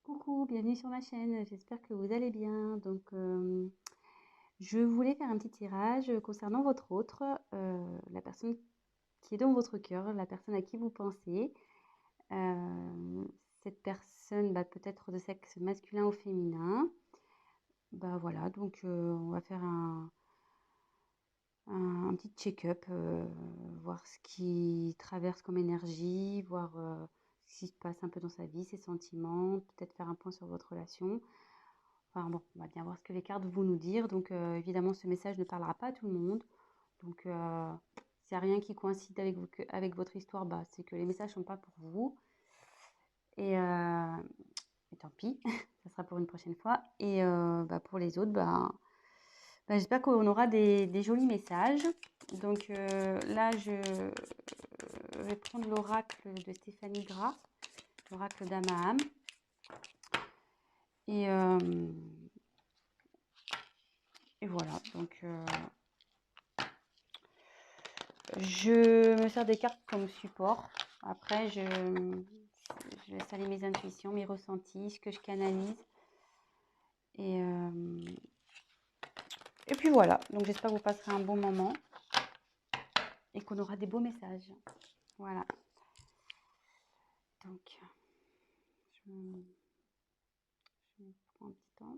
Coucou, bienvenue sur ma chaîne, j'espère que vous allez bien. Je voulais faire un petit tirage concernant votre autre, la personne qui est dans votre cœur, la personne à qui vous pensez. Cette personne, peut-être de sexe masculin ou féminin. Voilà, on va faire un petit check-up, voir ce qui traverse comme énergie, voir ce qui se passe un peu dans sa vie, ses sentiments, peut-être faire un point sur votre relation. Enfin bon, on va bien voir ce que les cartes vont nous dire. Évidemment, ce message ne parlera pas à tout le monde. Donc, s'il n'y a rien qui coïncide avec votre histoire, c'est que les messages ne sont pas pour vous. Et, euh, et tant pis, ça sera pour une prochaine fois. Pour les autres, j'espère qu'on aura des jolis messages. Là, je vais prendre l'oracle de Stéphanie Gras, l'oracle d'Amaham. Et, euh, et voilà, je me sers des cartes comme support. Après, je laisse aller mes intuitions, mes ressentis, ce que je canalise. Et, euh, et puis voilà, donc j'espère que vous passerez un bon moment et qu'on aura des beaux messages. Voilà. Donc, je prends un petit temps.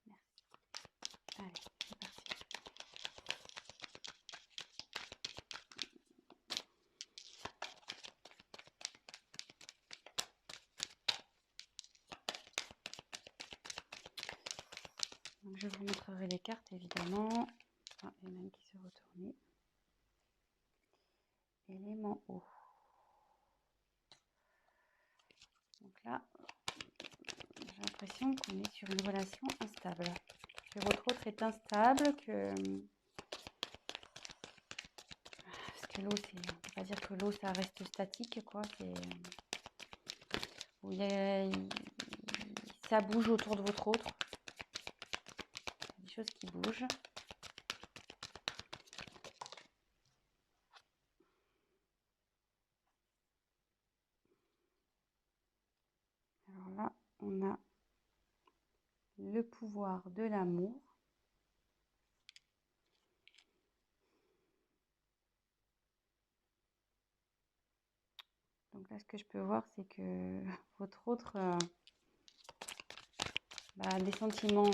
Merci. Allez, c'est parti. Donc, je vous montrerai les cartes, évidemment. Ah, il y en a une qui s'est retournée. Élément eau. Donc là, j'ai l'impression qu'on est sur une relation instable. Que votre autre est instable, parce que l'eau, on ne peut pas dire que l'eau, ça reste statique, quoi. Ça bouge autour de votre autre. Il y a des choses qui bougent. Alors là, on a le pouvoir de l'amour. Donc là, ce que je peux voir, c'est que votre autre a des sentiments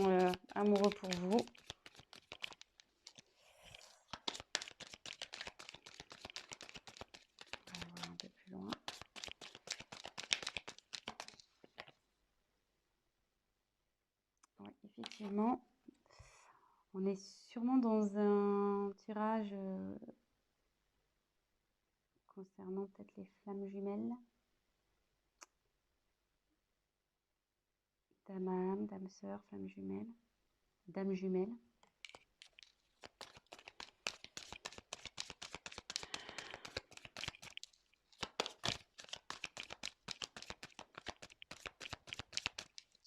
amoureux pour vous. On va voir un peu plus loin. Oui, effectivement, on est sûrement dans un tirage concernant peut-être les flammes jumelles. Dame âme, dame sœur, flamme jumelle, dame jumelle.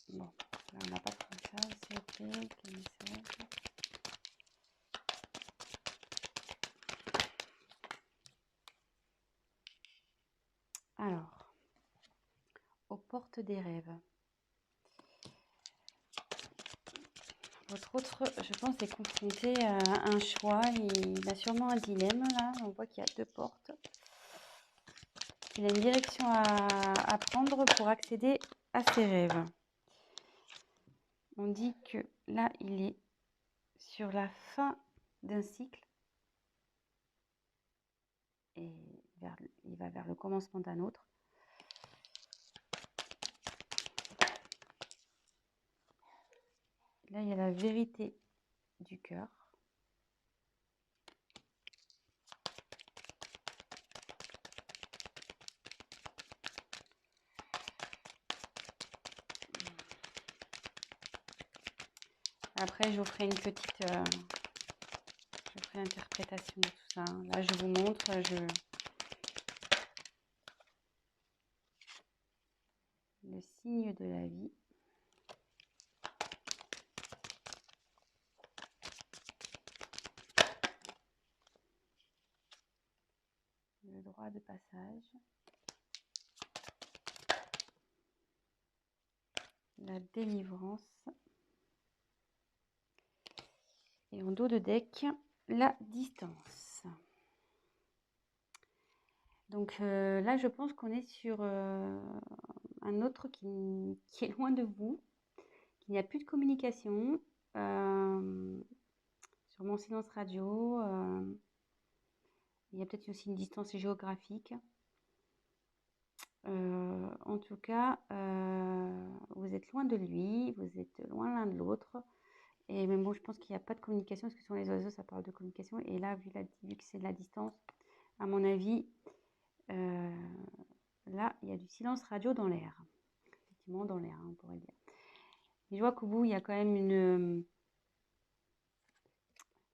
Bon, là on n'a pas trop ça, c'est ok, quel message. Alors, aux portes des rêves. Votre autre, je pense, est confronté à un choix. Il a sûrement un dilemme là. On voit qu'il y a deux portes. Il a une direction à prendre pour accéder à ses rêves. On dit que là, il est sur la fin d'un cycle et il va vers le commencement d'un autre. Là, il y a la vérité du cœur. Après, je vous ferai une petite je ferai l'interprétation de tout ça. Là, je vous montre, le signe de la vie. 3 de passage. La délivrance. Et en dos de deck, la distance. Donc là, je pense qu'on est sur un autre qui est loin de vous, qu'il n'y a plus de communication. Sur mon silence radio, il y a peut-être aussi une distance géographique. En tout cas, vous êtes loin de lui, vous êtes loin l'un de l'autre. Et même bon, je pense qu'il n'y a pas de communication, parce que sur les oiseaux, ça parle de communication. Et là, vu que c'est de la distance, à mon avis, là, il y a du silence radio dans l'air. Effectivement, dans l'air, on pourrait dire. Mais je vois qu'au bout, il y a quand même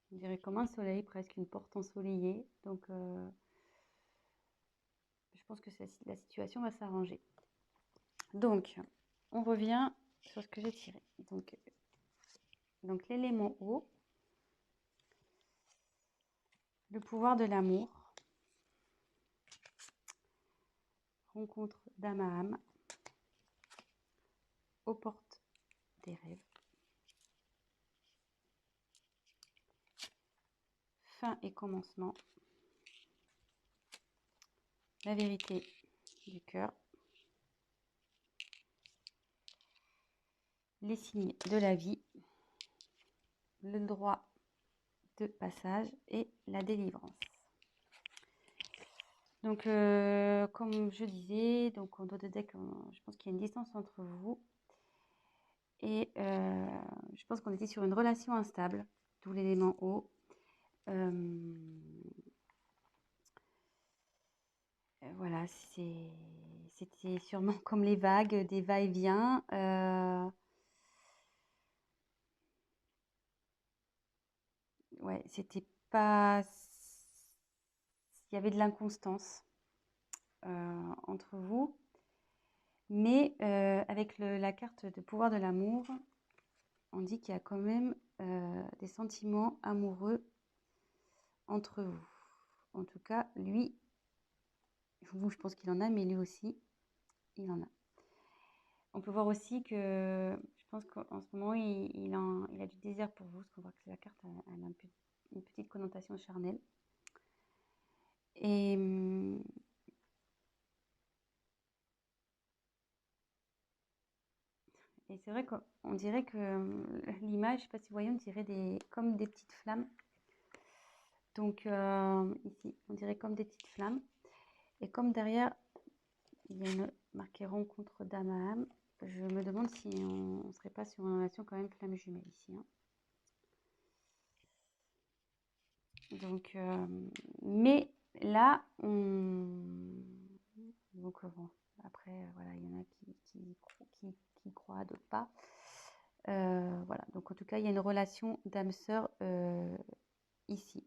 on dirait comme un soleil, presque une porte ensoleillée. Donc, je pense que la situation va s'arranger. Donc, on revient sur ce que j'ai tiré. Donc l'élément eau, le pouvoir de l'amour, rencontre d'âme à âme, aux portes des rêves, fin et commencement, la vérité du cœur, les signes de la vie, le droit de passage et la délivrance. Donc, comme je disais, donc en dos de deck, je pense qu'il y a une distance entre vous. Et je pense qu'on était sur une relation instable, d'où l'élément eau. Voilà, c'était sûrement comme les vagues, des va-et-vient. Ouais, c'était pas. Il y avait de l'inconstance entre vous. Mais avec la carte de pouvoir de l'amour, on dit qu'il y a quand même des sentiments amoureux entre vous. En tout cas, lui, vous, je pense qu'il en a, mais lui aussi, il en a. On peut voir aussi que je pense qu'en ce moment, il a du désir pour vous, parce qu'on voit que la carte elle a une petite connotation charnelle. Et c'est vrai qu'on dirait que l'image, je ne sais pas si vous voyez, on dirait comme des petites flammes. Donc ici, on dirait comme des petites flammes. Et comme derrière, il y a une marquée rencontre d'âme à âme, je me demande si on ne serait pas sur une relation quand même flamme jumelle ici. Hein. Donc, mais là, donc bon, après, voilà, il y en a qui croient, d'autres pas. Voilà, donc en tout cas, il y a une relation d'âme-sœur ici.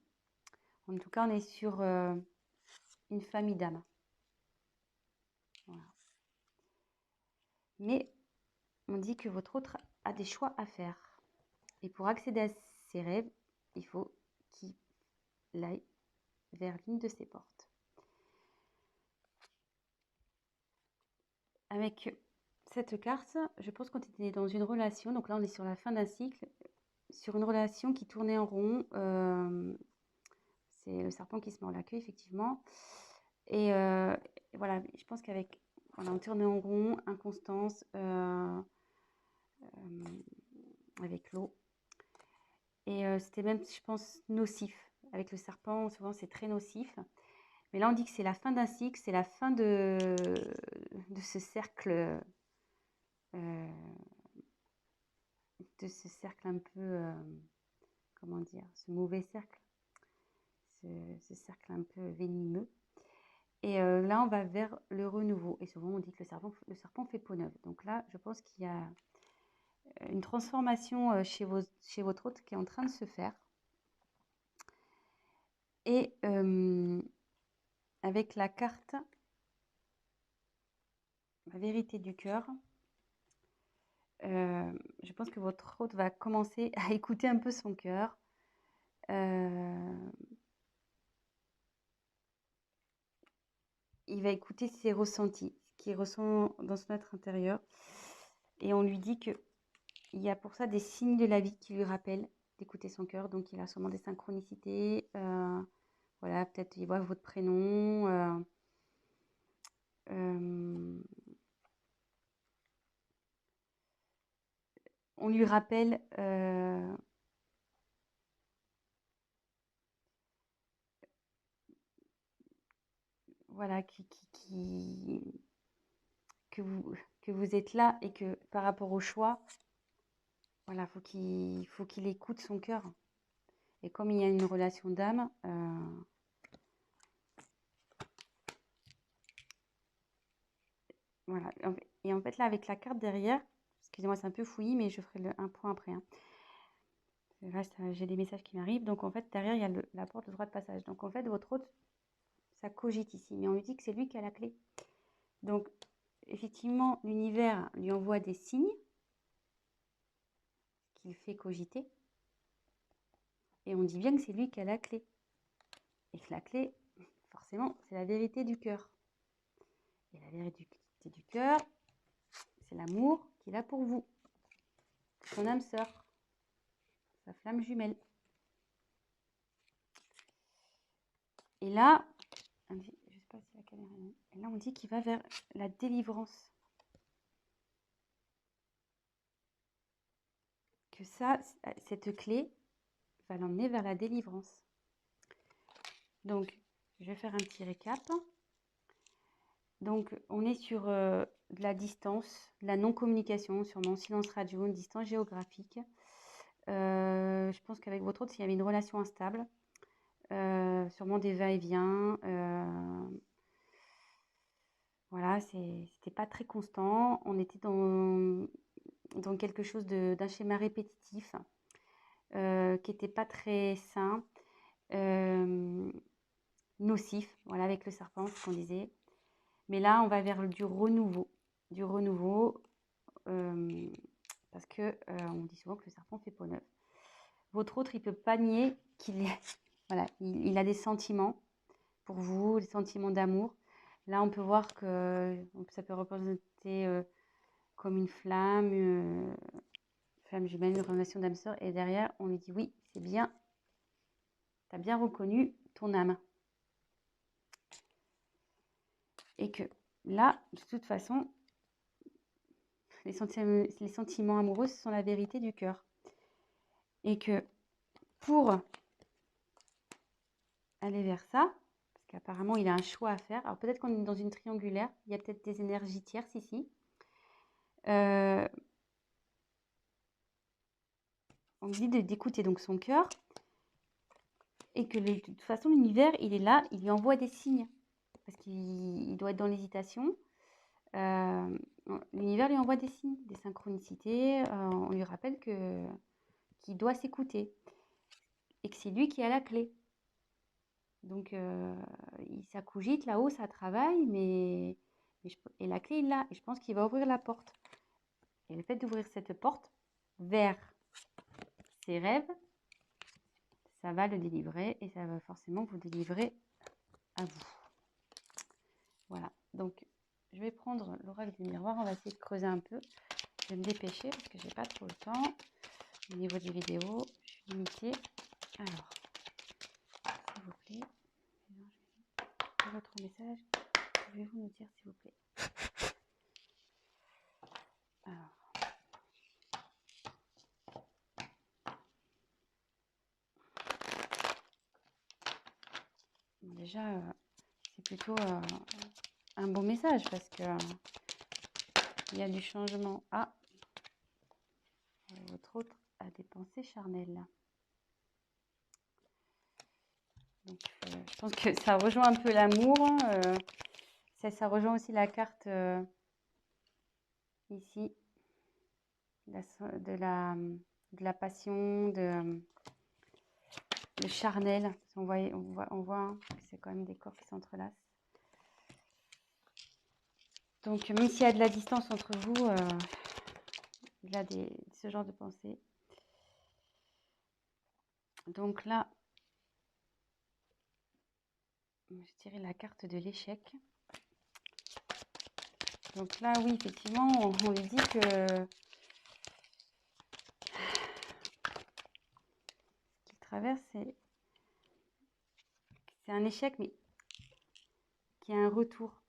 En tout cas, on est sur une famille d'âmes. Voilà. Mais on dit que votre autre a des choix à faire. Et pour accéder à ses rêves, il faut qu'il aille vers l'une de ses portes. Avec cette carte, je pense qu'on était dans une relation, donc là on est sur la fin d'un cycle, sur une relation qui tournait en rond. C'est le serpent qui se mord la queue, effectivement. Et voilà, je pense qu'avec, voilà, on tournait en rond, inconstance, avec l'eau. Et c'était même, je pense, nocif. Avec le serpent, souvent c'est très nocif. Mais là, on dit que c'est la fin d'un cycle, c'est la fin de ce cercle, un peu, comment dire, ce mauvais cercle, ce cercle un peu venimeux. Et là, on va vers le renouveau. Et souvent, on dit que le serpent fait peau neuve. Donc là, je pense qu'il y a une transformation chez votre hôte qui est en train de se faire. Et avec la carte, la vérité du cœur, je pense que votre hôte va commencer à écouter un peu son cœur. il va écouter ses ressentis, ce qu'il ressent dans son être intérieur. Et on lui dit qu'il y a pour ça des signes de la vie qui lui rappellent d'écouter son cœur. Donc, il a sûrement des synchronicités. Voilà, peut-être il voit votre prénom. On lui rappelle voilà, que vous êtes là et que par rapport au choix, voilà, faut qu'il écoute son cœur. Et comme il y a une relation d'âme, voilà. Et en fait, là, avec la carte derrière, excusez-moi, c'est un peu fouillis, mais je ferai un point après. Hein. Là, j'ai des messages qui m'arrivent. Donc, en fait, derrière, il y a la porte de droit de passage. Donc, en fait, votre hôte, ça cogite ici. Mais on lui dit que c'est lui qui a la clé. Donc, effectivement, l'univers lui envoie des signes qu'il fait cogiter. Et on dit bien que c'est lui qui a la clé. Et que la clé, forcément, c'est la vérité du cœur. Et la vérité du cœur, c'est l'amour qu'il a pour vous. Son âme sœur. Sa flamme jumelle. Et là, je ne sais pas si la caméra est... Et là, on dit qu'il va vers la délivrance. Que ça, cette clé va l'emmener vers la délivrance. Donc, je vais faire un petit récap. Donc, on est sur de la distance, de la non-communication, sûrement silence radio, une distance géographique. Je pense qu'avec votre autre, s'il y avait une relation instable, sûrement des va-et-vient. Voilà, c'était pas très constant. On était dans quelque chose d'un schéma répétitif qui n'était pas très sain, nocif, voilà, avec le serpent, ce qu'on disait. Mais là, on va vers du renouveau, parce que on dit souvent que le serpent fait peau neuve. Votre autre, il ne peut pas nier qu'il voilà, il a des sentiments pour vous, des sentiments d'amour. Là, on peut voir que ça peut représenter comme une flamme jumelle, une relation d'âme sœur. Et derrière, on lui dit oui, c'est bien, tu as bien reconnu ton âme. Et que là, de toute façon, les sentiments amoureux, ce sont la vérité du cœur. Et que pour aller vers ça, parce qu'apparemment, il a un choix à faire. Alors peut-être qu'on est dans une triangulaire, il y a peut-être des énergies tierces ici. On dit d'écouter donc son cœur et que de toute façon, l'univers, il est là, il lui envoie des signes parce qu'il doit être dans l'hésitation. L'univers lui envoie des signes, des synchronicités. On lui rappelle qu'il doit s'écouter et que c'est lui qui a la clé. Donc, ça cogite là-haut, ça travaille, et la clé, il l'a. Et je pense qu'il va ouvrir la porte. Et le fait d'ouvrir cette porte vers ses rêves, ça va le délivrer et ça va forcément vous délivrer à vous. Voilà. Donc, je vais prendre l'oracle du miroir. On va essayer de creuser un peu. Je vais me dépêcher parce que j'ai pas trop le temps. Au niveau des vidéos, je suis limitée. Alors, s'il vous plaît, votre message, pouvez-vous nous dire s'il vous plaît? Alors, déjà, c'est plutôt un bon message parce que il y a du changement. Ah, votre autre a des pensées charnelles. Donc, je pense que ça rejoint un peu l'amour. Ça rejoint aussi la carte ici de la passion, le charnel. On voit que c'est quand même des corps qui s'entrelacent. Donc, même s'il y a de la distance entre vous, il y a ce genre de pensée. Donc là, je dirais la carte de l'échec. Donc là, oui, effectivement, on lui dit que ce qu'il traverse, c'est un échec, mais qui a un retour.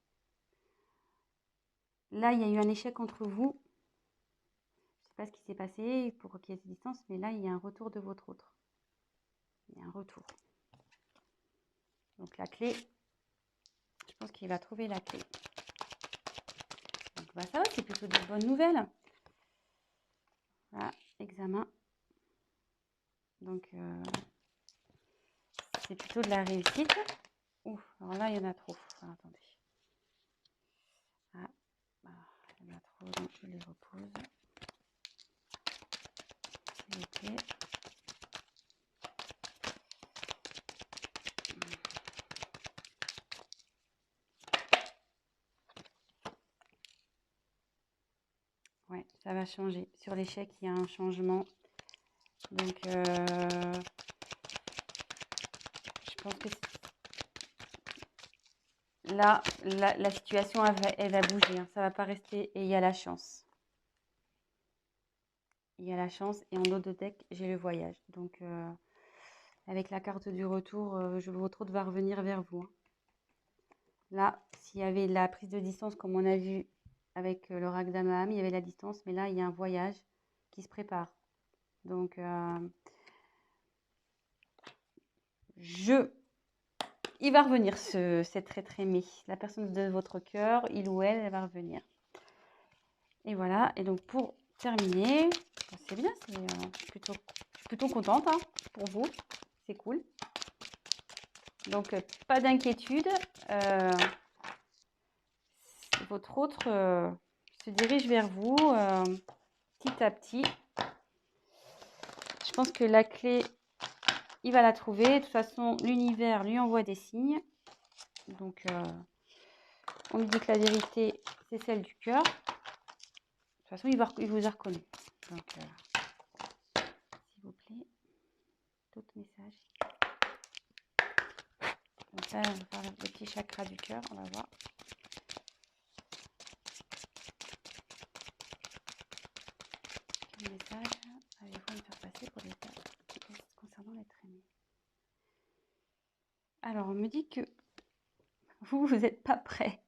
Là, il y a eu un échec entre vous. Je ne sais pas ce qui s'est passé pour qu'il y ait cette distance, mais là, il y a un retour de votre autre. Il y a un retour. Donc la clé, je pense qu'il va trouver la clé. Donc bah, ça va, c'est plutôt de bonnes nouvelles. Voilà, examen. Donc c'est plutôt de la réussite. Ouf, alors là, il y en a trop. Alors, attendez. Ah, il y en a trop, donc je les repose. Ok. Ouais, ça va changer. Sur l'échec, il y a un changement. Donc, je pense que là, la situation, elle va bouger. Hein. Ça ne va pas rester. Et il y a la chance. Il y a la chance. Et en haut de deck, j'ai le voyage. Donc, avec la carte du retour, votre autre va revenir vers vous. Hein. Là, s'il y avait la prise de distance, comme on a vu avec l'oracle d'Amaham, il y avait la distance. Mais là, il y a un voyage qui se prépare. Donc, il va revenir, cet être aimé. La personne de votre cœur, il ou elle va revenir. Et voilà. Et donc, pour terminer, c'est bien. Je suis plutôt contente hein, pour vous. C'est cool. Donc, pas d'inquiétude. Votre autre se dirige vers vous petit à petit. Je pense que la clé, il va la trouver. De toute façon, l'univers lui envoie des signes. Donc, on lui dit que la vérité, c'est celle du cœur. De toute façon, il vous a reconnu. Donc, s'il vous plaît, d'autres messages. Donc là, on va faire le petit chakra du cœur. On va voir. Quel message allez-vous me faire passer pour les cas concernant l'être aimé? Alors, on me dit que vous n'êtes pas prêt.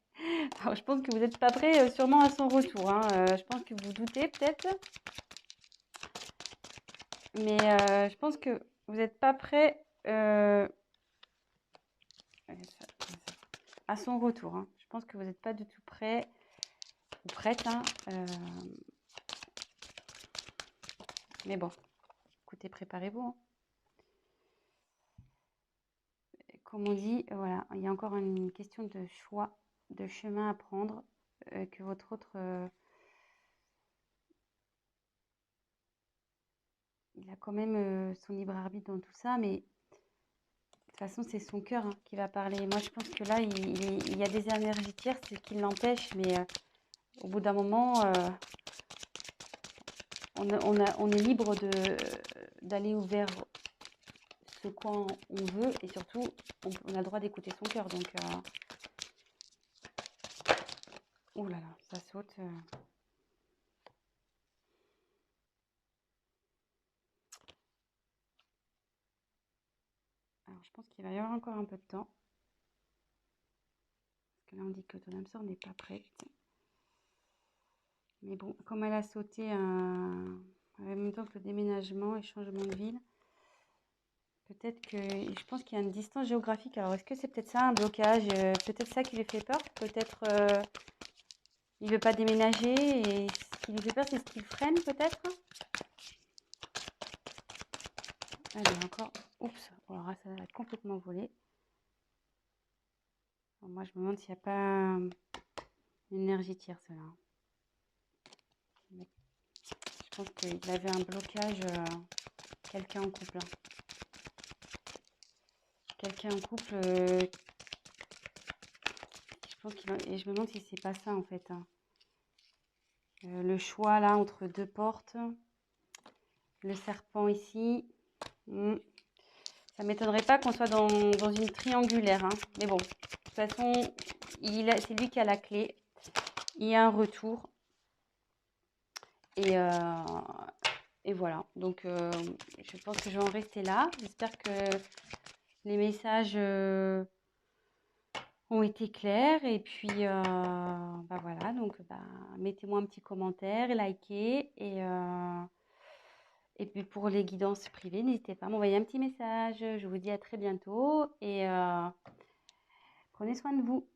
Alors, je pense que vous n'êtes pas prêt sûrement à son retour. Hein. Je pense que vous doutez peut-être. Mais je pense que vous n'êtes pas prêt à son retour. Hein. Je pense que vous n'êtes pas du tout prêt ou prête. Hein. Mais bon, écoutez, préparez-vous. Hein. Comme on dit, voilà, il y a encore une question de choix, de chemin à prendre, que votre autre... il a quand même son libre arbitre dans tout ça, mais de toute façon, c'est son cœur hein, qui va parler. Moi, je pense que là, il y a des énergies tierces qui l'empêchent, mais au bout d'un moment, on est libre d'aller vers ce quoi on veut, et surtout, on a le droit d'écouter son cœur. Donc, oh là là, ça saute. Alors, je pense qu'il va y avoir encore un peu de temps. Parce que là, on dit que ton âme sœur n'est pas prête. Mais bon, comme elle a sauté en même temps que le déménagement et changement de ville, peut-être que... Je pense qu'il y a une distance géographique. Alors, est-ce que c'est peut-être ça, un blocage? Peut-être ça qui lui fait peur. Peut-être il ne veut pas déménager. Et ce qui lui fait peur, c'est ce qui le freine, peut-être. Allez, encore... Oups, alors là, ça va être complètement volé. Alors, moi, je me demande s'il n'y a pas une énergie tierce, là. Je pense qu'il avait un blocage, quelqu'un en couple. Hein. Quelqu'un en couple, je pense et je me demande si c'est pas ça en fait. Hein. Le choix là entre deux portes, le serpent ici. Ça m'étonnerait pas qu'on soit dans une triangulaire. Hein. Mais bon, de toute façon, c'est lui qui a la clé. il y a un retour. Et, et voilà. Donc, je pense que je vais en rester là. J'espère que les messages ont été clairs. Et puis, bah voilà. Donc, bah, mettez-moi un petit commentaire, likez. Et puis, pour les guidances privées, n'hésitez pas à m'envoyer un petit message. Je vous dis à très bientôt. Et prenez soin de vous.